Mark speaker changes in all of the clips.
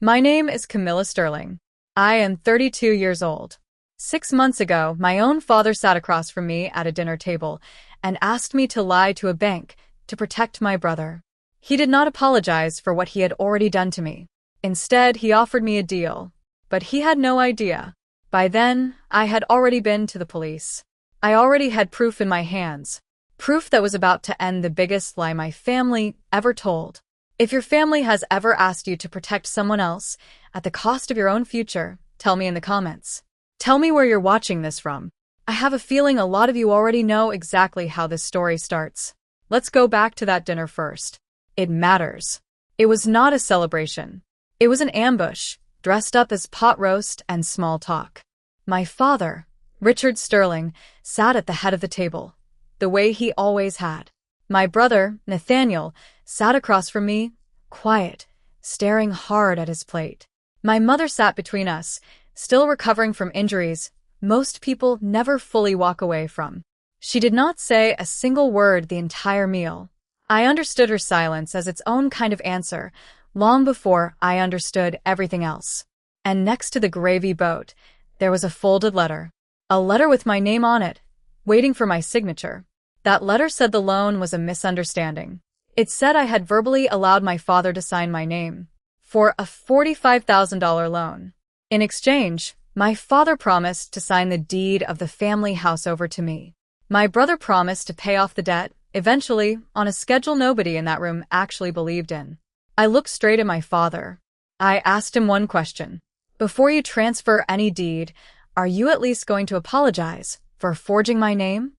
Speaker 1: My name is Camilla Sterling. I am 32 years old. 6 months ago, my own father sat across from me at a dinner table and asked me to lie to a bank to protect my brother. He did not apologize for what he had already done to me. Instead, he offered me a deal. But he had no idea. By then, I had already been to the police. I already had proof in my hands. Proof that was about to end the biggest lie my family ever told. If your family has ever asked you to protect someone else at the cost of your own future, tell me in the comments. Tell me where you're watching this from. I have a feeling a lot of you already know exactly how this story starts. Let's go back to that dinner first. It matters. It was not a celebration. It was an ambush, dressed up as pot roast and small talk. My father, Richard Sterling, sat at the head of the table, the way he always had. My brother, Nathaniel, sat across from me, quiet, staring hard at his plate. My mother sat between us, still recovering from injuries most people never fully walk away from. She did not say a single word the entire meal. I understood her silence as its own kind of answer, long before I understood everything else. And next to the gravy boat, there was a folded letter. A letter with my name on it, waiting for my signature. That letter said the loan was a misunderstanding. It said I had verbally allowed my father to sign my name for a $45,000 loan. In exchange, my father promised to sign the deed of the family house over to me. My brother promised to pay off the debt, eventually, on a schedule nobody in that room actually believed in. I looked straight at my father. I asked him one question. Before you transfer any deed, are you at least going to apologize for forging my name?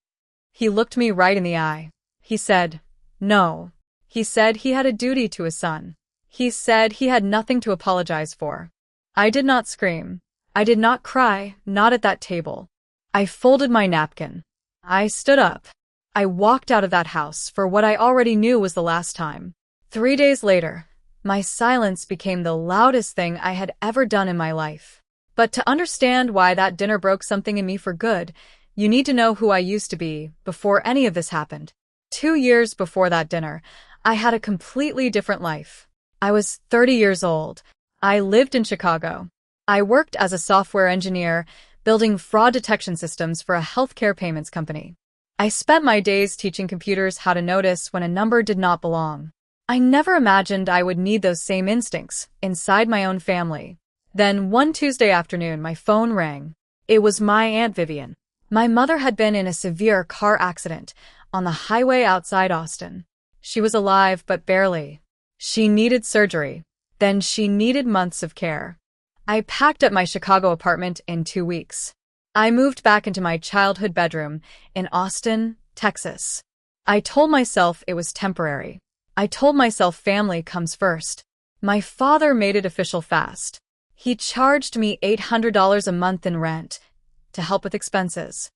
Speaker 1: He looked me right in the eye. He said, no. He said he had a duty to his son. He said he had nothing to apologize for. I did not scream. I did not cry, not at that table. I folded my napkin. I stood up. I walked out of that house for what I already knew was the last time. 3 days later, my silence became the loudest thing I had ever done in my life. But to understand why that dinner broke something in me for good, you need to know who I used to be before any of this happened. 2 years before that dinner, I had a completely different life. I was 30 years old. I lived in Chicago. I worked as a software engineer, building fraud detection systems for a healthcare payments company. I spent my days teaching computers how to notice when a number did not belong. I never imagined I would need those same instincts inside my own family. Then one Tuesday afternoon, my phone rang. It was my Aunt Vivian. My mother had been in a severe car accident on the highway outside Austin. She was alive, but barely. She needed surgery. Then she needed months of care. I packed up my Chicago apartment in 2 weeks. I moved back into my childhood bedroom in Austin, Texas. I told myself it was temporary. I told myself family comes first. My father made it official fast. He charged me $800 a month in rent to help with expenses.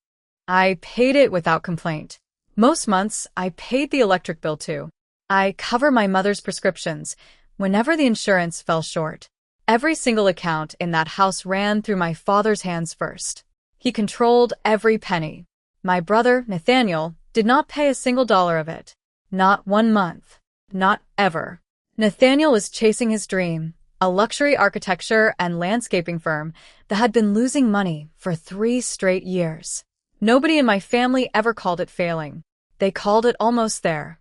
Speaker 1: I paid it without complaint. Most months, I paid the electric bill too. I covered my mother's prescriptions whenever the insurance fell short. Every single account in that house ran through my father's hands first. He controlled every penny. My brother, Nathaniel, did not pay a single dollar of it. Not 1 month. Not ever. Nathaniel was chasing his dream, a luxury architecture and landscaping firm that had been losing money for 3 straight years. Nobody in my family ever called it failing. They called it almost there.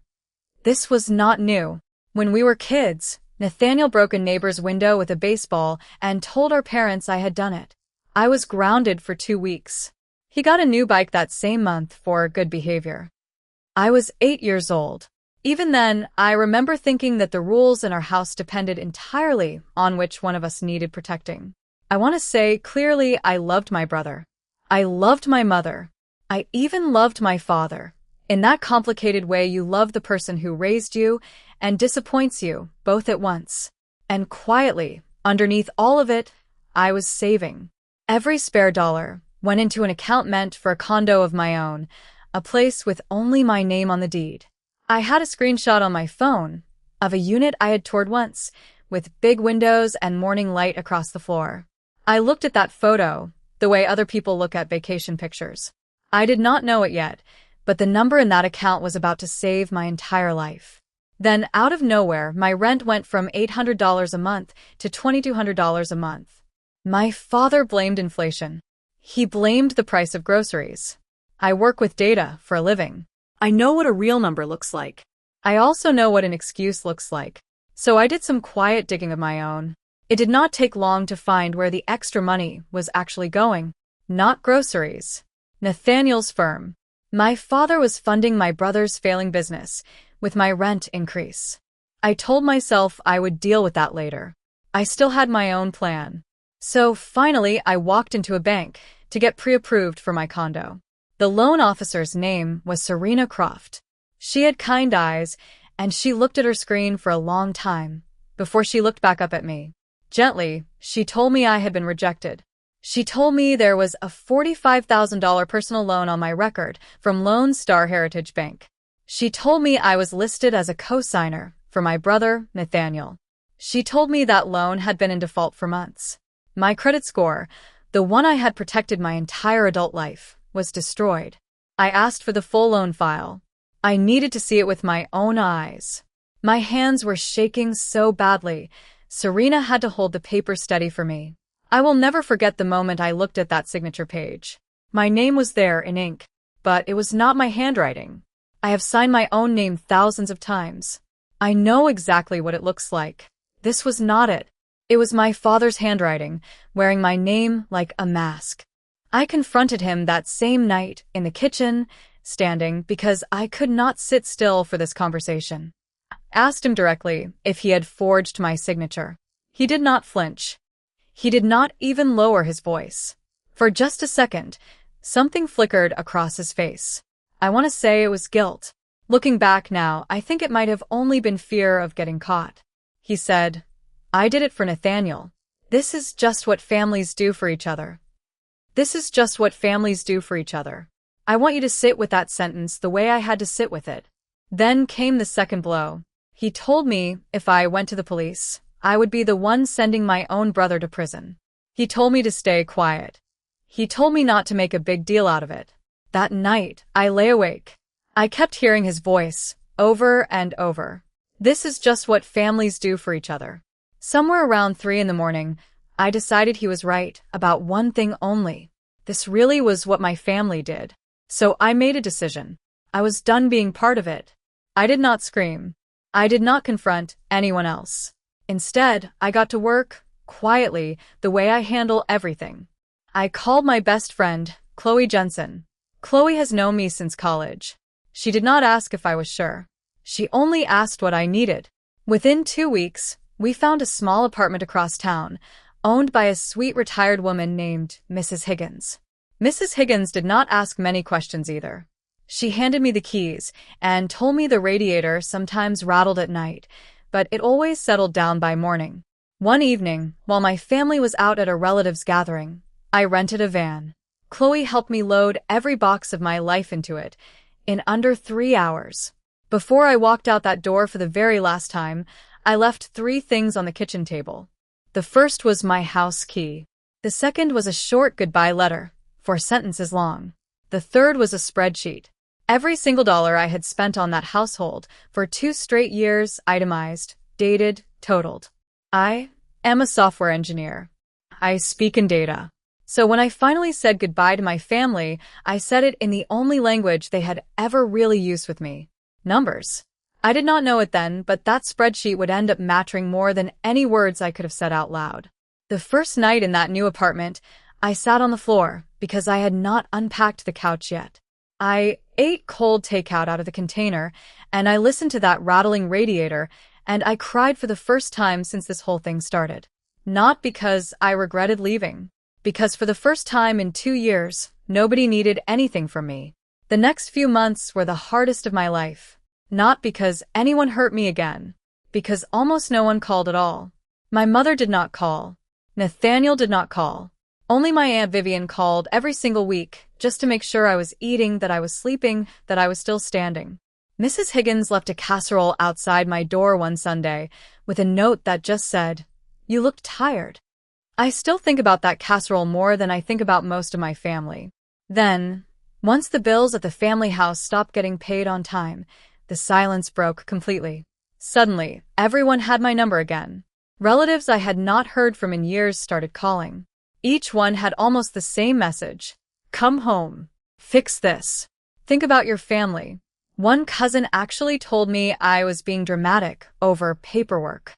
Speaker 1: This was not new. When we were kids, Nathaniel broke a neighbor's window with a baseball and told our parents I had done it. I was grounded for 2 weeks. He got a new bike that same month for good behavior. I was 8 years old. Even then, I remember thinking that the rules in our house depended entirely on which one of us needed protecting. I want to say clearly I loved my brother. I loved my mother. I even loved my father. In that complicated way, you love the person who raised you and disappoints you, both at once. And quietly, underneath all of it, I was saving. Every spare dollar went into an account meant for a condo of my own, a place with only my name on the deed. I had a screenshot on my phone of a unit I had toured once, with big windows and morning light across the floor. I looked at that photo the way other people look at vacation pictures. I did not know it yet, but the number in that account was about to save my entire life. Then, out of nowhere, my rent went from $800 a month to $2,200 a month. My father blamed inflation. He blamed the price of groceries. I work with data for a living. I know what a real number looks like. I also know what an excuse looks like. So I did some quiet digging of my own. It did not take long to find where the extra money was actually going. Not groceries. Nathaniel's firm. My father was funding my brother's failing business with my rent increase. I told myself I would deal with that later. I still had my own plan. So finally, I walked into a bank to get pre-approved for my condo. The loan officer's name was Serena Croft. She had kind eyes, and she looked at her screen for a long time before she looked back up at me. Gently, she told me I had been rejected. She told me there was a $45,000 personal loan on my record from Lone Star Heritage Bank. She told me I was listed as a co-signer for my brother, Nathaniel. She told me that loan had been in default for months. My credit score, the one I had protected my entire adult life, was destroyed. I asked for the full loan file. I needed to see it with my own eyes. My hands were shaking so badly, Serena had to hold the paper steady for me. I will never forget the moment I looked at that signature page. My name was there in ink, but it was not my handwriting. I have signed my own name thousands of times. I know exactly what it looks like. This was not it. It was my father's handwriting, wearing my name like a mask. I confronted him that same night in the kitchen, standing because I could not sit still for this conversation. I asked him directly if he had forged my signature. He did not flinch. He did not even lower his voice. For just a second, something flickered across his face. I want to say it was guilt. Looking back now, I think it might have only been fear of getting caught. He said, "I did it for Nathaniel. This is just what families do for each other. This is just what families do for each other." I want you to sit with that sentence the way I had to sit with it. Then came the second blow. He told me if I went to the police, I would be the one sending my own brother to prison. He told me to stay quiet. He told me not to make a big deal out of it. That night, I lay awake. I kept hearing his voice, over and over. This is just what families do for each other. Somewhere around 3 a.m, I decided he was right about one thing only. This really was what my family did. So I made a decision. I was done being part of it. I did not scream. I did not confront anyone else. Instead, I got to work, quietly, the way I handle everything. I called my best friend, Chloe Jensen. Chloe has known me since college. She did not ask if I was sure. She only asked what I needed. Within 2 weeks, we found a small apartment across town, owned by a sweet retired woman named Mrs. Higgins. Mrs. Higgins did not ask many questions either. She handed me the keys and told me the radiator sometimes rattled at night, but it always settled down by morning. One evening, while my family was out at a relative's gathering, I rented a van. Chloe helped me load every box of my life into it in under 3 hours. Before I walked out that door for the very last time, I left 3 things on the kitchen table. The first was my house key. The second was a short goodbye letter, 4 sentences long. The third was a spreadsheet. Every single dollar I had spent on that household for 2 straight years, itemized, dated, totaled. I am a software engineer. I speak in data. So when I finally said goodbye to my family, I said it in the only language they had ever really used with me. Numbers. I did not know it then, but that spreadsheet would end up mattering more than any words I could have said out loud. The first night in that new apartment, I sat on the floor because I had not unpacked the couch yet. I ate cold takeout out of the container, and I listened to that rattling radiator, and I cried for the first time since this whole thing started. Not because I regretted leaving, because for the first time in 2 years, nobody needed anything from me. The next few months were the hardest of my life. Not because anyone hurt me again, because almost no one called at all. My mother did not call. Nathaniel did not call. Only my Aunt Vivian called every single week, just to make sure I was eating, that I was sleeping, that I was still standing. Mrs. Higgins left a casserole outside my door one Sunday with a note that just said, "You look tired." I still think about that casserole more than I think about most of my family. Then, once the bills at the family house stopped getting paid on time, the silence broke completely. Suddenly, everyone had my number again. Relatives I had not heard from in years started calling. Each one had almost the same message. Come home. Fix this. Think about your family. One cousin actually told me I was being dramatic over paperwork.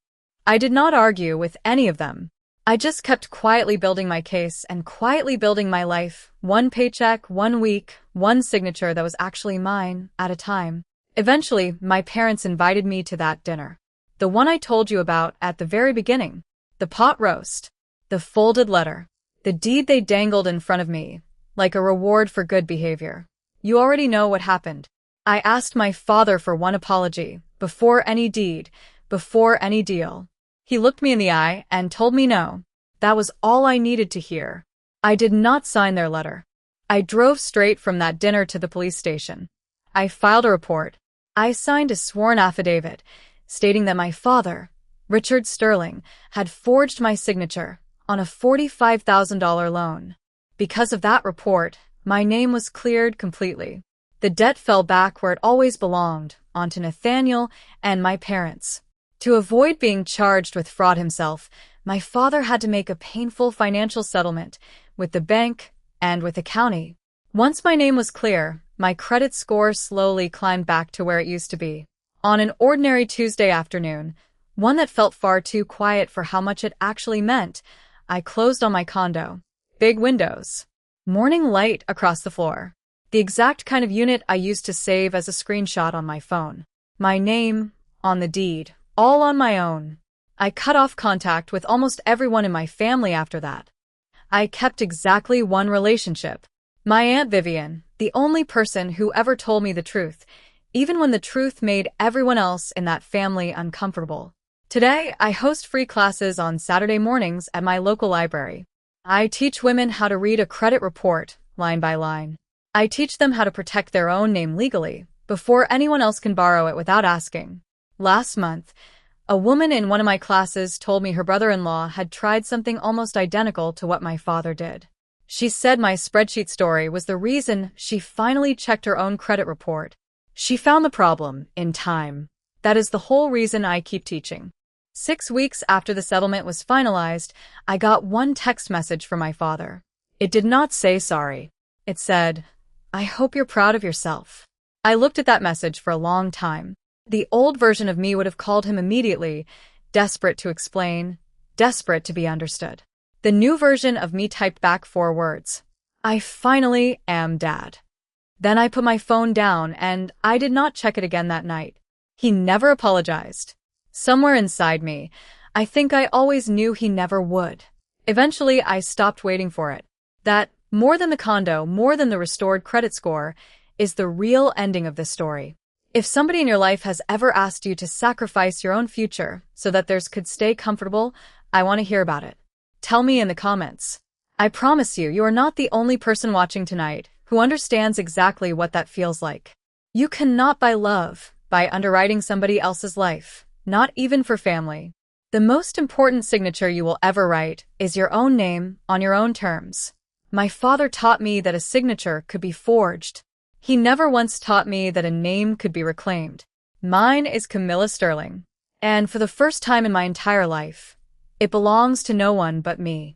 Speaker 1: I did not argue with any of them. I just kept quietly building my case and quietly building my life, one paycheck, 1 week, one signature that was actually mine at a time. Eventually, my parents invited me to that dinner. The one I told you about at the very beginning. The pot roast. The folded letter. The deed they dangled in front of me, like a reward for good behavior. You already know what happened. I asked my father for one apology, before any deed, before any deal. He looked me in the eye and told me no. That was all I needed to hear. I did not sign their letter. I drove straight from that dinner to the police station. I filed a report. I signed a sworn affidavit stating that my father, Richard Sterling, had forged my signature on a $45,000 loan. Because of that report, my name was cleared completely. The debt fell back where it always belonged, onto Nathaniel and my parents. To avoid being charged with fraud himself, my father had to make a painful financial settlement with the bank and with the county. Once my name was clear, my credit score slowly climbed back to where it used to be. On an ordinary Tuesday afternoon, one that felt far too quiet for how much it actually meant, I closed on my condo. Big windows. Morning light across the floor. The exact kind of unit I used to save as a screenshot on my phone. My name on the deed. All on my own. I cut off contact with almost everyone in my family after that. I kept exactly one relationship. My Aunt Vivian, the only person who ever told me the truth, even when the truth made everyone else in that family uncomfortable. Today, I host free classes on Saturday mornings at my local library. I teach women how to read a credit report, line by line. I teach them how to protect their own name legally, before anyone else can borrow it without asking. Last month, a woman in one of my classes told me her brother-in-law had tried something almost identical to what my father did. She said my spreadsheet story was the reason she finally checked her own credit report. She found the problem in time. That is the whole reason I keep teaching. 6 weeks after the settlement was finalized, I got one text message from my father. It did not say sorry. It said, "I hope you're proud of yourself." I looked at that message for a long time. The old version of me would have called him immediately, desperate to explain, desperate to be understood. The new version of me typed back 4 words. I finally am Dad. Then I put my phone down and I did not check it again that night. He never apologized. Somewhere inside me, I think I always knew he never would. Eventually, I stopped waiting for it. That, more than the condo, more than the restored credit score, is the real ending of this story. If somebody in your life has ever asked you to sacrifice your own future so that theirs could stay comfortable, I want to hear about it. Tell me in the comments. I promise you, you are not the only person watching tonight who understands exactly what that feels like. You cannot buy love by underwriting somebody else's life, not even for family. The most important signature you will ever write is your own name on your own terms. My father taught me that a signature could be forged. He never once taught me that a name could be reclaimed. Mine is Camilla Sterling. And for the first time in my entire life, it belongs to no one but me.